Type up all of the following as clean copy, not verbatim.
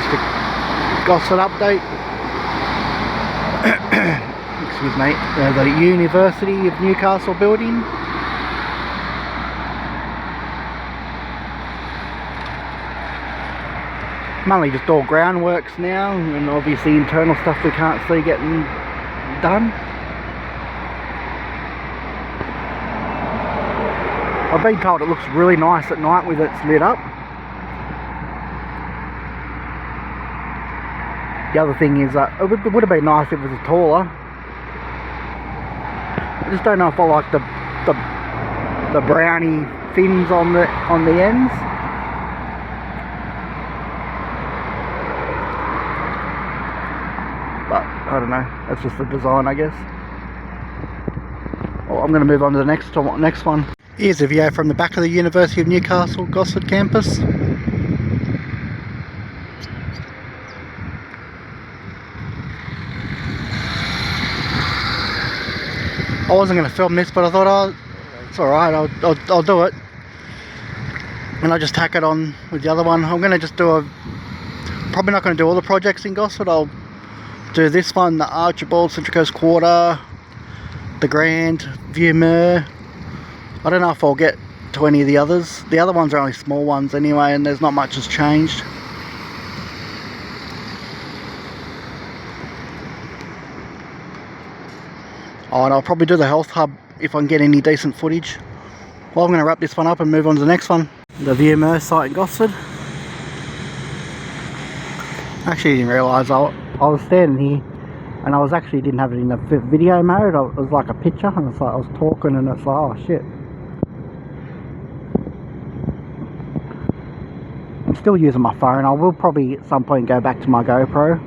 just a gosford update. Excuse me. The University of Newcastle building. Mainly just all groundworks now, and obviously internal stuff we can't see getting done. I've been told it looks really nice at night with it's lit up. The other thing is that it would have been nice if it was taller. I just don't know if I like the browny fins on the ends. But I don't know. That's just the design, I guess. Well, I'm going to move on to the next one. Here's a view from the back of the University of Newcastle Gosford campus. I wasn't going to film this, but I thought, oh, it's alright, I'll do it. And I'll just tack it on with the other one. I'm going to just do probably not going to do all the projects in Gosford. I'll do this one, the Archibald, Central Coast Quarter, the Grand, Viewmer. I don't know if I'll get to any of the others. The other ones are only small ones anyway, and there's not much has changed. Oh, and I'll probably do the health hub if I can get any decent footage. Well, I'm going to wrap this one up and move on to the next one. The Viewmer site in Gosford. Actually didn't realise I was standing here and I didn't have it in the video mode. It was like a picture, and it's like I was talking and it's like, oh shit. I'm still using my phone. I will probably at some point go back to my GoPro.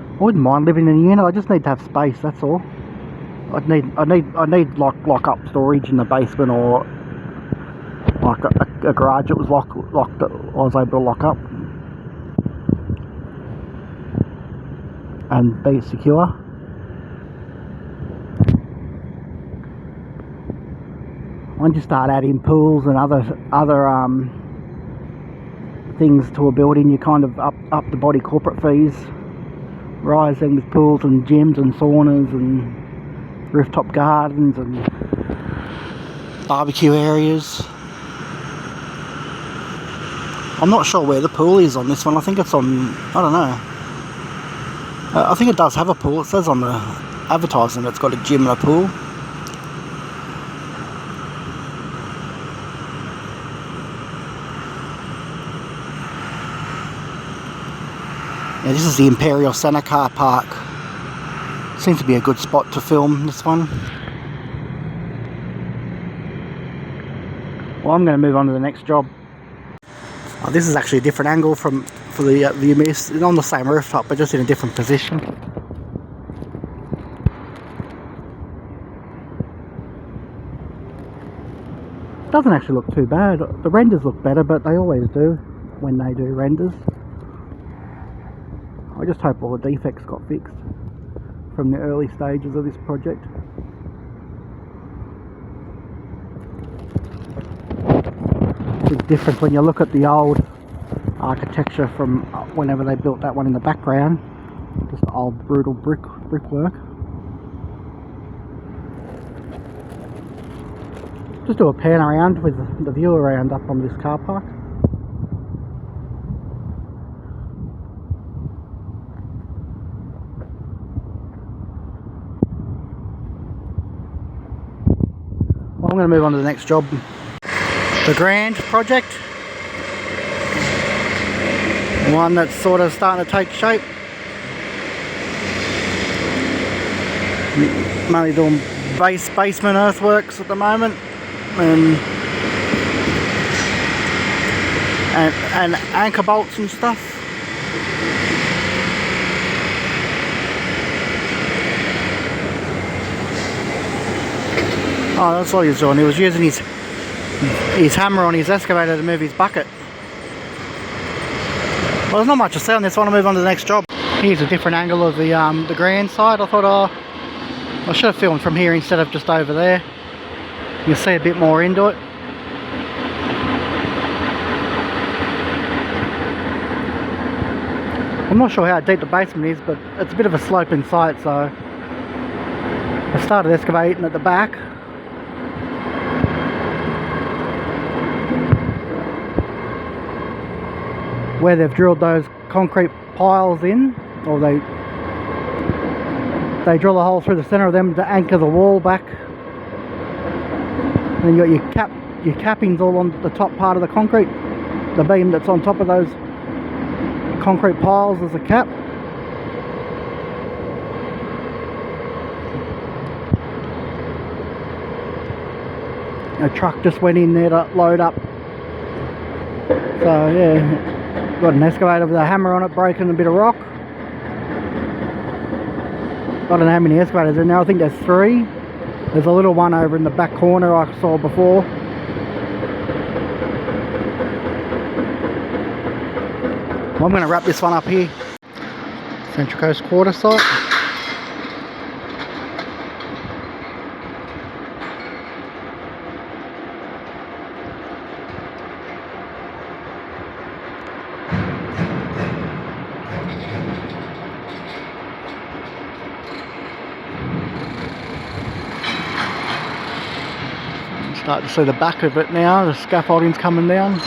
I wouldn't mind living in a unit. I just need to have space, that's all. I need like lock-up storage in the basement, or like a garage that was locked that I was able to lock up and be secure. Once you start adding pools and other things to a building, you kind of up the body corporate fees. Rise them with pools and gyms and saunas and rooftop gardens and barbecue areas. I'm not sure where the pool is on this one. I think it's on, I don't know. I think it does have a pool. It says on the advertising it's got a gym and a pool. Yeah, this is the Imperial Centre car park. Seems to be a good spot to film this one. Well, I'm going to move on to the next job. Oh, this is actually a different angle for the view. It's on the same rooftop, but just in a different position. Doesn't actually look too bad. The renders look better, but they always do when they do renders. I just hope all the defects got fixed from the early stages of this project. Big difference when you look at the old architecture from whenever they built that one in the background. Just old brutal brickwork. Just do a pan around with the view around up on this car park. I'm going to move on to the next job. The Grand project. One that's sort of starting to take shape. I'm only doing basement earthworks at the moment. And anchor bolts and stuff. Oh, that's all he was doing. He was using his hammer on his excavator to move his bucket. Well, there's not much to say on this one. I'll move on to the next job. Here's a different angle of the grand side. I thought, I should have filmed from here instead of just over there. You'll see a bit more into it. I'm not sure how deep the basement is, but it's a bit of a sloping site, so I started excavating at the back. Where they've drilled those concrete piles in, or they drill a hole through the centre of them to anchor the wall back. And you got your cappings all on the top part of the concrete. The beam that's on top of those concrete piles is a cap. A truck just went in there to load up. So yeah, got an excavator with a hammer on it, breaking a bit of rock. I don't know how many excavators in there. I think there's 3. There's a little one over in the back corner I saw before. I'm going to wrap this one up here. Central Coast quarter site. Start to see the back of it now. The scaffolding's coming down.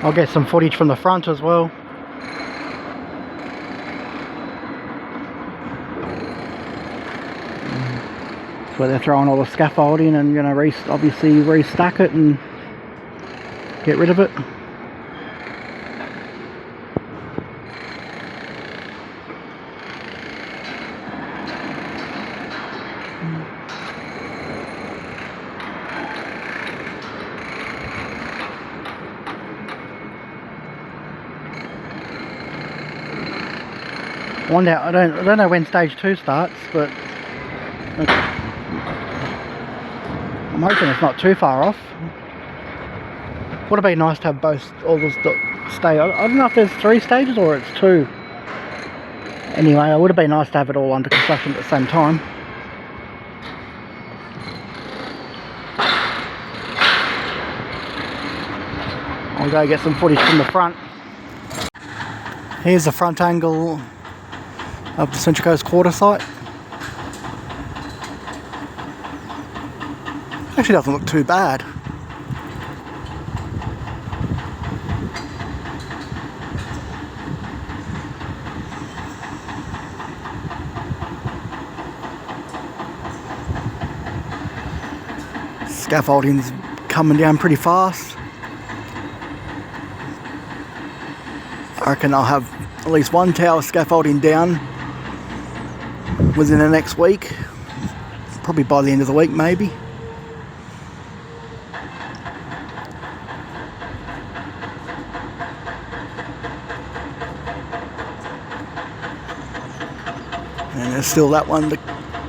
I'll get some footage from the front as well. That's where they're throwing all the scaffolding and going to obviously restack it and get rid of it. One day, I don't know when stage 2 starts, but I'm hoping it's not too far off. Would have been nice to have all this stay. I don't know if there's 3 stages or it's 2. Anyway, it would have been nice to have it all under construction at the same time. I'll go get some footage from the front. Here's the front angle of the Central Coast quarter site. Actually doesn't look too bad. Scaffolding's coming down pretty fast. I reckon I'll have at least 1 tower scaffolding down within the next week, probably by the end of the week maybe. And there's still that one to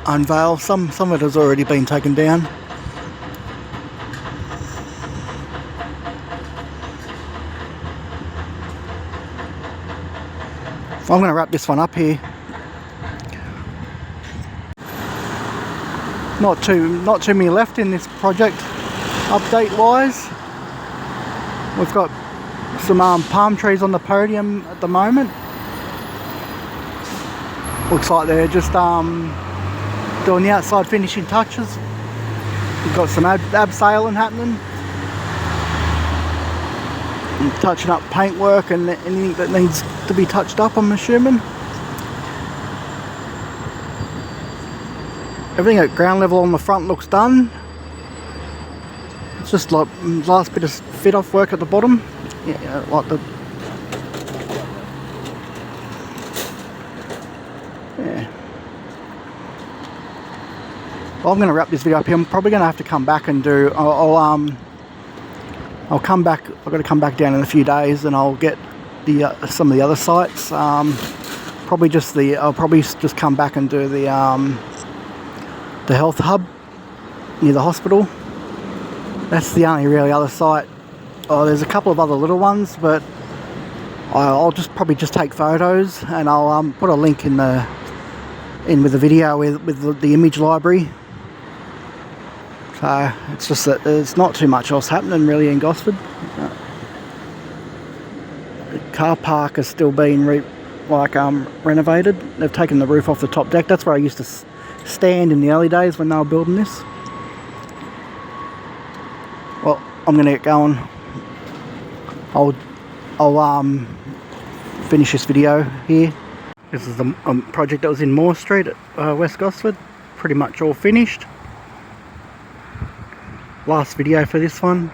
unveil. Some of it has already been taken down. So I'm going to wrap this one up here. Not too many left in this project update wise. We've got some palm trees on the podium at the moment. Looks like they're just doing the outside finishing touches. We've got some abseiling happening. And touching up paintwork and anything that needs to be touched up, I'm assuming. Everything at ground level on the front looks done. It's just like last bit of fit off work at the bottom. Yeah, like Yeah. Well, I'm going to wrap this video up here. I'm probably going to have to come back and do... I'll come back. I've got to come back down in a few days, and I'll get the some of the other sites. Probably just the. I'll probably just come back and do the health hub near the hospital. That's the only really other site. Oh, there's a couple of other little ones, but I'll just probably just take photos, and I'll put a link in with the video with the image library. So it's just that there's not too much else happening really in Gosford. The car park is still being renovated. They've taken the roof off the top deck. That's where I used to stand in the early days when they were building this. Well, I'm going to get going. I'll finish this video here. This is the project that was in Moore Street at West Gosford. Pretty much all finished. Last video for this one.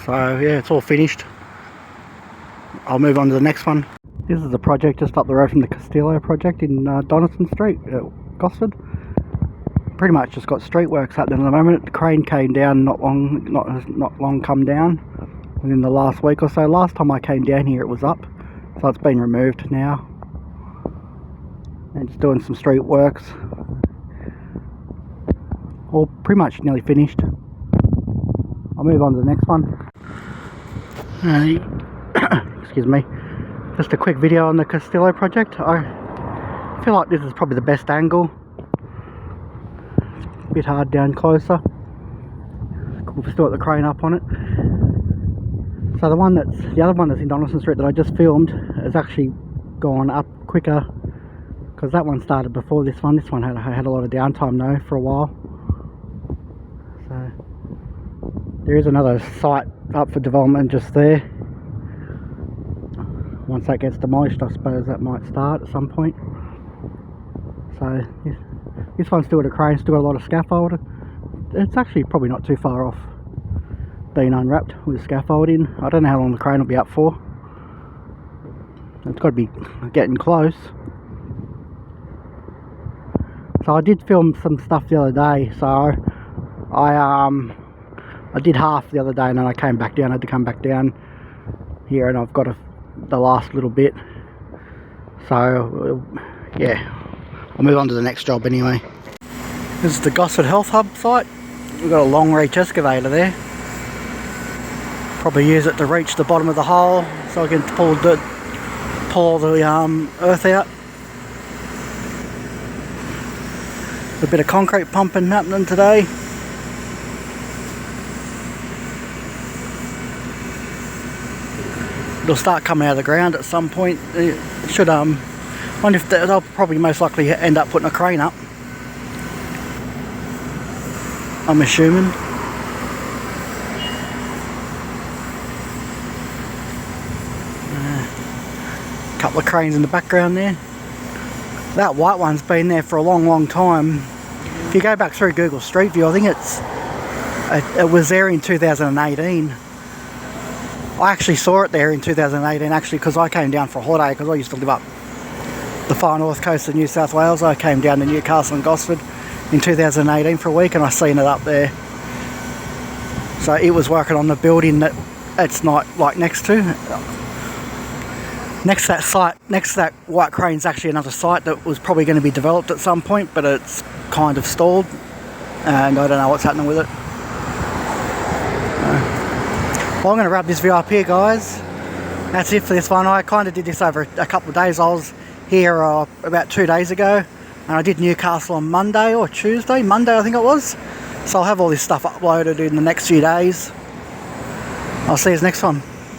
So yeah, it's all finished. I'll move on to the next one. This is a project just up the road from the Castillo project in Donaldson Street at Gosford. Pretty much just got street works happening at the moment. The crane came down not long come down within the last week or so. Last time I came down here it was up, so it's been removed now. And just doing some street works. All pretty much nearly finished. I'll move on to the next one. Excuse me. Just a quick video on the Castillo project. I feel like this is probably the best angle. It's a bit hard down closer. We've still got the crane up on it. So the other one that's in Donaldson Street that I just filmed has actually gone up quicker, because that one started before this one. This one had a lot of downtime though for a while. So there is another site up for development just there. Once that gets demolished, I suppose that might start at some point. So this one's still got a crane, still got a lot of scaffold. It's actually probably not too far off being unwrapped with scaffolding. I don't know how long the crane will be up for. It's got to be getting close. So I did film some stuff the other day, so I did half the other day and then I came back down. I had to come back down here and I've got the last little bit. So yeah, I'll move on to the next job anyway. This is the Gosford Health Hub site. We've got a long reach excavator there. Probably use it to reach the bottom of the hole so I can pull all the earth out. A bit of concrete pumping happening today. It'll start coming out of the ground at some point. It should wonder if they'll probably most likely end up putting a crane up, I'm assuming. Couple of cranes in the background there. That white one's been there for a long time. If you go back through Google Street View, I think it was there in 2018. I actually saw it there in 2018 actually, because I came down for a holiday, because I used to live up the far north coast of New South Wales. I came down to Newcastle and Gosford in 2018 for a week and I seen it up there. So it was working on the building that it's not like next to. Next to that site, next to that white crane's actually another site that was probably going to be developed at some point, but it's kind of stalled and I don't know what's happening with it. Well, I'm going to wrap this video up here, guys. That's it for this one. I kind of did this over a couple of days. I was here about 2 days ago and I did Newcastle on Monday or Tuesday. Monday I think it was. So I'll have all this stuff uploaded in the next few days. I'll see you next one.